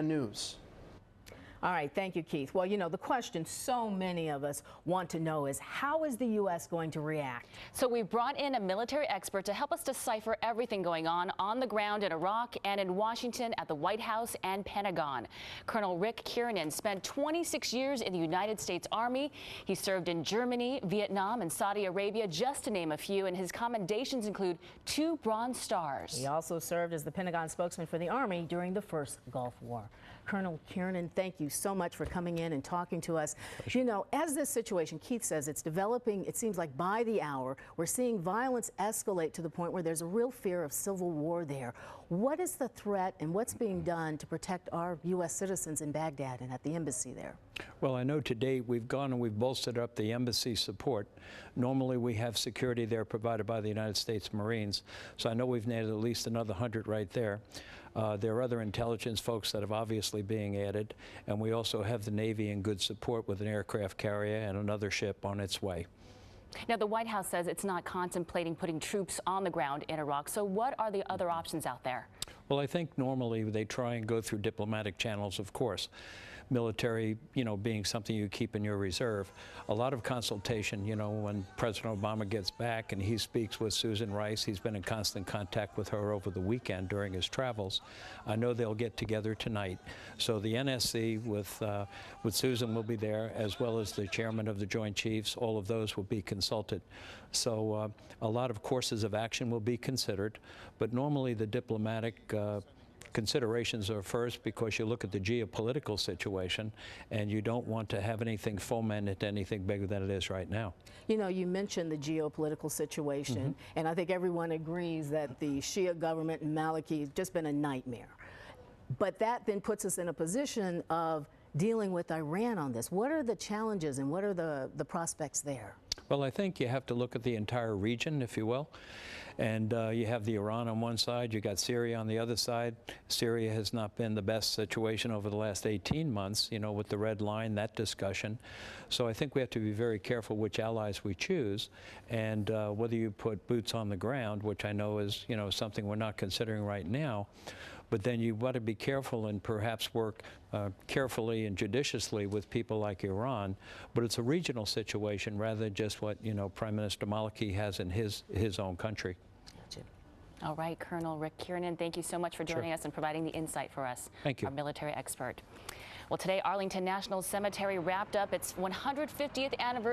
News. All right, thank you, Keith. Well, you know, the question so many of us want to know is how is the U.S. going to react? So we brought in a military expert to help us decipher everything going on the ground in Iraq and in Washington at the White House and Pentagon. Colonel Rick Kiernan spent 26 years in the United States Army. He served in Germany, Vietnam, and Saudi Arabia, just to name a few, and his commendations include 2 Bronze Stars. He also served as the Pentagon spokesman for the Army during the first Gulf War. Colonel Kiernan, thank you so much for coming in and talking to us. Pleasure. You know, as this situation, Keith says, it's developing, it seems like by the hour, we're seeing violence escalate to the point where there's a real fear of civil war there. What is the threat and what's being done to protect our U.S. citizens in Baghdad and at the embassy there? Well, I know to date we've gone and we've bolstered up the embassy support. Normally we have security there provided by the United States Marines, so I know we've nailed at least another 100 right there. There are other intelligence folks that have obviously being added, and we also have the Navy in good support with an aircraft carrier and another ship on its way. Now, the White House says it's not contemplating putting troops on the ground in Iraq. So what are the other options out there? Well, I think normally they try and go through diplomatic channels, of course. Military, you know, being something you keep in your reserve. A lot of consultation, you know, when President Obama gets back and he speaks with Susan Rice, he's been in constant contact with her over the weekend during his travels. I know they'll get together tonight. So the NSC with Susan will be there, as well as the chairman of the Joint Chiefs. All of those will be consulted. So a lot of courses of action will be considered, but normally the diplomatic considerations are first, because you look at the geopolitical situation and you don't want to have anything foment into anything bigger than it is right now. You know, you mentioned the geopolitical situation, and I think everyone agrees that the Shia government in Maliki has just been a nightmare. But that then puts us in a position of dealing with Iran on this. What are the challenges and what are the prospects there? Well, I think you have to look at the entire region, if you will. And you have the Iran on one side, you got Syria on the other side. Syria has not been the best situation over the last 18 months, you know, with the red line, that discussion. So I think we have to be very careful which allies we choose, and whether you put boots on the ground, which I know is, you know, something we're not considering right now. But then you've got to be careful and perhaps work carefully and judiciously with people like Iran. But it's a regional situation rather than just what, you know, Prime Minister Maliki has in his own country. All right, Colonel Rick Kiernan, thank you so much for joining us and providing the insight for us. Thank you. Our military expert. Well, today, Arlington National Cemetery wrapped up its 150th anniversary.